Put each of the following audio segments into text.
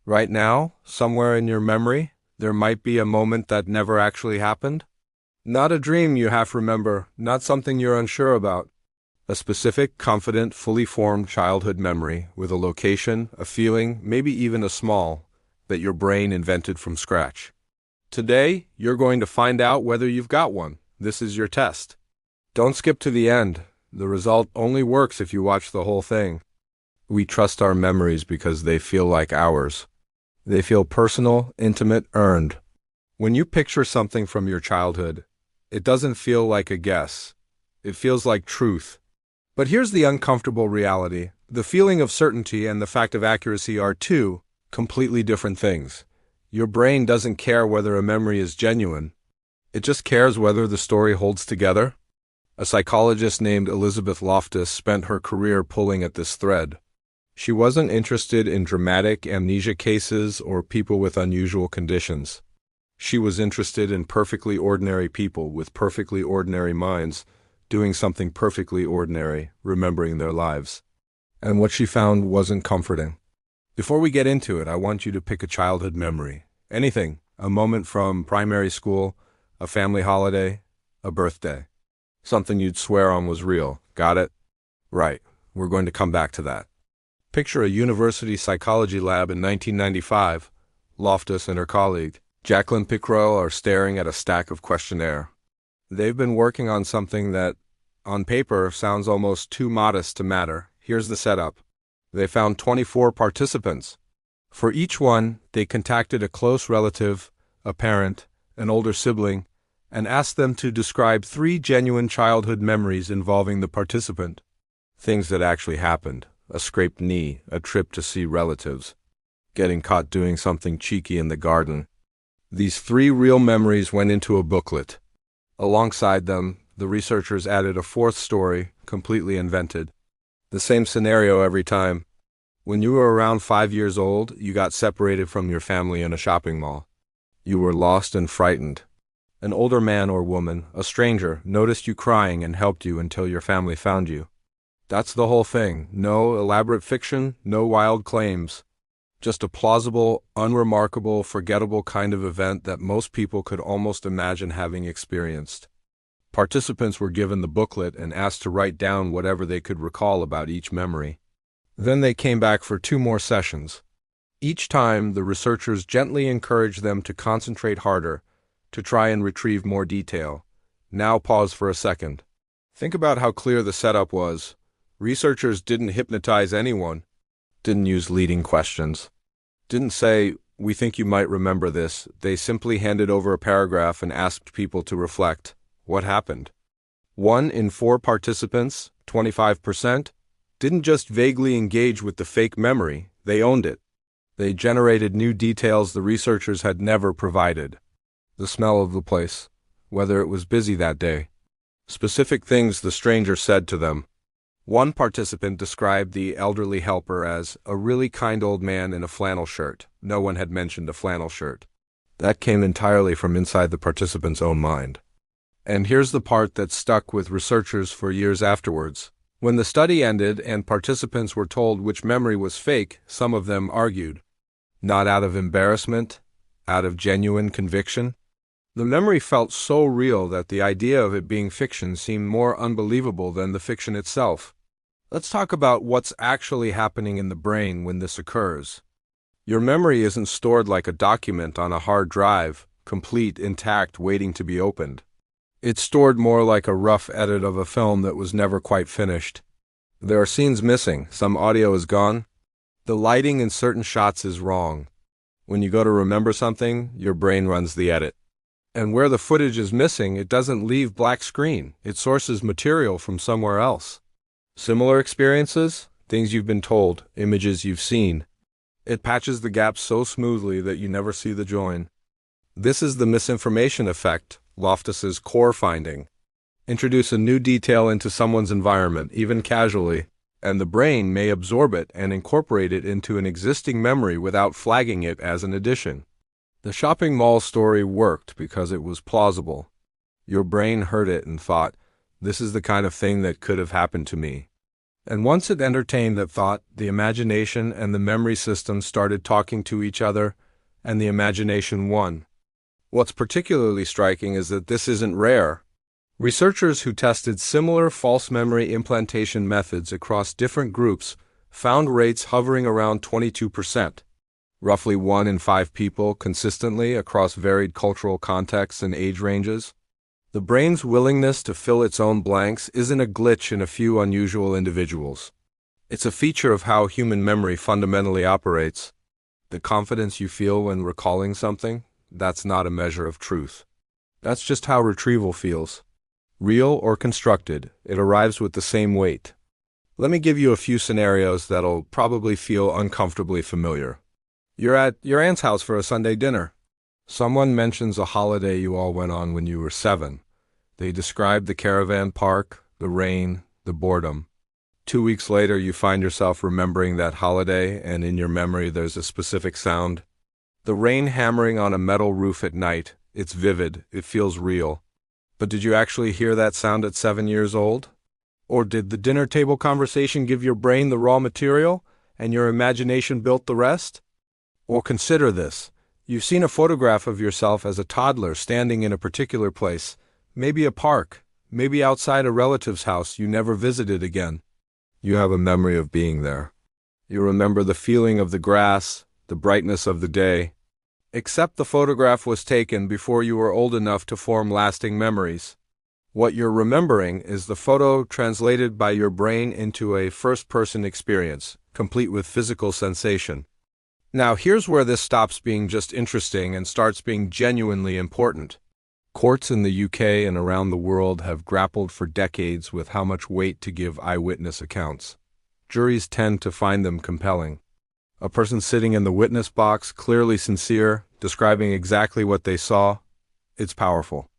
Right now, somewhere in your memory, there might be a moment that never actually happened. Not a dream you half remember, not something you're unsure about. A specific, confident, fully formed childhood memory with a location, a feeling, maybe even a small, that your brain invented from scratch. Today, you're going to find out whether you've got one. This is your test. Don't skip to the end. The result only works if you watch the whole thing. We trust our memories because they feel like ours. They feel personal, intimate, earned. When you picture something from your childhood, it doesn't feel like a guess. It feels like truth. But here's the uncomfortable reality. The feeling of certainty and the fact of accuracy are two completely different things. Your brain doesn't care whether a memory is genuine. It just cares whether the story holds together. A psychologist named Elizabeth Loftus spent her career pulling at this thread. She wasn't interested in dramatic amnesia cases or people with unusual conditions. She was interested in perfectly ordinary people with perfectly ordinary minds, doing something perfectly ordinary, remembering their lives. And what she found wasn't comforting. Before we get into it, I want you to pick a childhood memory. Anything. A moment from primary school, a family holiday, a birthday. Something you'd swear on was real. Got it? Right. We're going to come back to that. Picture a university psychology lab in 1995. Loftus and her colleague, Jacqueline Pickrell, are staring at a stack of questionnaire. They've been working on something that, on paper, sounds almost too modest to matter. Here's the setup. They found 24 participants. For each one, they contacted a close relative, a parent, an older sibling, and asked them to describe 3 genuine childhood memories involving the participant. Things that actually happened. A scraped knee, a trip to see relatives, getting caught doing something cheeky in the garden. These 3 real memories went into a booklet. Alongside them, the researchers added a 4th story, completely invented. The same scenario every time. When you were around 5 years old, you got separated from your family in a shopping mall. You were lost and frightened. An older man or woman, a stranger, noticed you crying and helped you until your family found you. That's the whole thing. No elaborate fiction, no wild claims. Just a plausible, unremarkable, forgettable kind of event that most people could almost imagine having experienced. Participants were given the booklet and asked to write down whatever they could recall about each memory. Then they came back for 2 more sessions. Each time, the researchers gently encouraged them to concentrate harder, to try and retrieve more detail. Now pause for a second. Think about how clear the setup was. Researchers didn't hypnotize anyone, didn't use leading questions, didn't say, "We think you might remember this." They simply handed over a paragraph and asked people to reflect. What happened? 1 in 4 participants, 25%, didn't just vaguely engage with the fake memory, they owned it. They generated new details the researchers had never provided. The smell of the place, whether it was busy that day, specific things the stranger said to them. One participant described the elderly helper as a really kind old man in a flannel shirt. No one had mentioned a flannel shirt. That came entirely from inside the participant's own mind. And here's the part that stuck with researchers for years afterwards. When the study ended and participants were told which memory was fake, some of them argued. Not out of embarrassment, out of genuine conviction. The memory felt so real that the idea of it being fiction seemed more unbelievable than the fiction itself. Let's talk about what's actually happening in the brain when this occurs. Your memory isn't stored like a document on a hard drive, complete, intact, waiting to be opened. It's stored more like a rough edit of a film that was never quite finished. There are scenes missing, some audio is gone. The lighting in certain shots is wrong. When you go to remember something, your brain runs the edit. And where the footage is missing, it doesn't leave black screen. It sources material from somewhere else. Similar experiences, things you've been told, images you've seen. It patches the gaps so smoothly that you never see the join. This is the misinformation effect, Loftus's core finding. Introduce a new detail into someone's environment, even casually, and the brain may absorb it and incorporate it into an existing memory without flagging it as an addition. The shopping mall story worked because it was plausible. Your brain heard it and thought, this is the kind of thing that could have happened to me. And once it entertained that thought, the imagination and the memory system started talking to each other, and the imagination won. What's particularly striking is that this isn't rare. Researchers who tested similar false memory implantation methods across different groups found rates hovering around 22%, roughly 1 in 5 people consistently across varied cultural contexts and age ranges. The brain's willingness to fill its own blanks isn't a glitch in a few unusual individuals. It's a feature of how human memory fundamentally operates. The confidence you feel when recalling something, that's not a measure of truth. That's just how retrieval feels. Real or constructed, it arrives with the same weight. Let me give you a few scenarios that'll probably feel uncomfortably familiar. You're at your aunt's house for a Sunday dinner. Someone mentions a holiday you all went on when you were 7. They describe the caravan park, the rain, the boredom. 2 weeks later, you find yourself remembering that holiday, and in your memory there's a specific sound. The rain hammering on a metal roof at night. It's vivid, it feels real. But did you actually hear that sound at 7 years old? Or did the dinner table conversation give your brain the raw material, and your imagination built the rest? Or consider this. You've seen a photograph of yourself as a toddler standing in a particular place, maybe a park, maybe outside a relative's house you never visited again. You have a memory of being there. You remember the feeling of the grass, the brightness of the day. Except the photograph was taken before you were old enough to form lasting memories. What you're remembering is the photo translated by your brain into a first-person experience, complete with physical sensation. Now, here's where this stops being just interesting and starts being genuinely important. Courts in the UK and around the world have grappled for decades with how much weight to give eyewitness accounts. Juries tend to find them compelling. A person sitting in the witness box, clearly sincere, describing exactly what they saw, it's powerful.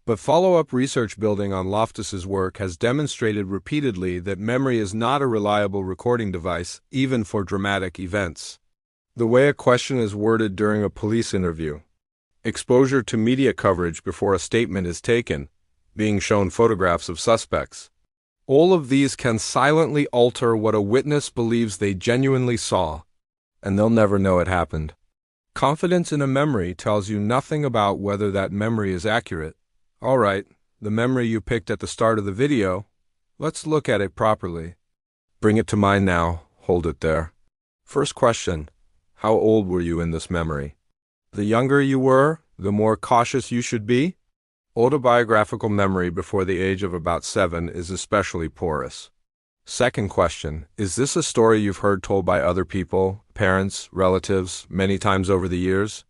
But follow-up research building on Loftus's work has demonstrated repeatedly that memory is not a reliable recording device, even for dramatic events. The way a question is worded during a police interview, exposure to media coverage before a statement is taken, being shown photographs of suspects. All of these can silently alter what a witness believes they genuinely saw, and they'll never know it happened. Confidence in a memory tells you nothing about whether that memory is accurate. All right, the memory you picked at the start of the video, let's look at it properly. Bring it to mind now, hold it there. First question, how old were you in this memory? The younger you were, the more cautious you should be. Autobiographical memory before the age of about 7 is especially porous. Second question, is this a story you've heard told by other people, parents, relatives, many times over the years?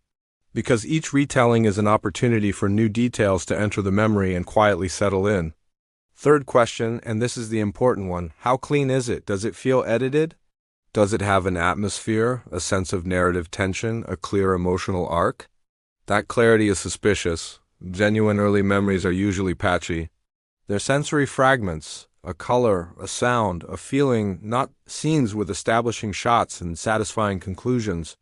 Because each retelling is an opportunity for new details to enter the memory and quietly settle in. Third question, and this is the important one, how clean is it? Does it feel edited? Does it have an atmosphere, a sense of narrative tension, a clear emotional arc? That clarity is suspicious. Genuine early memories are usually patchy. They're sensory fragments, a color, a sound, a feeling, not scenes with establishing shots and satisfying conclusions.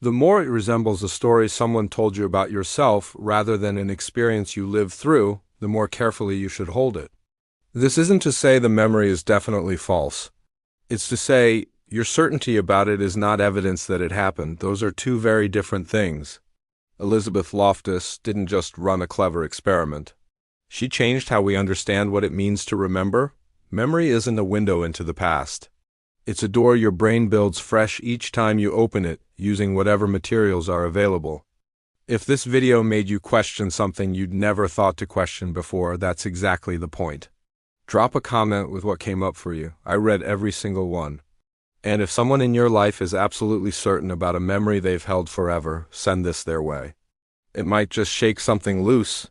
The more it resembles a story someone told you about yourself rather than an experience you lived through, the more carefully you should hold it. This isn't to say the memory is definitely false. It's to say your certainty about it is not evidence that it happened. Those are two very different things. Elizabeth Loftus didn't just run a clever experiment. She changed how we understand what it means to remember. Memory isn't a window into the past. It's a door your brain builds fresh each time you open it, using whatever materials are available. If this video made you question something you'd never thought to question before, that's exactly the point. Drop a comment with what came up for you. I read every single one. And if someone in your life is absolutely certain about a memory they've held forever, send this their way. It might just shake something loose.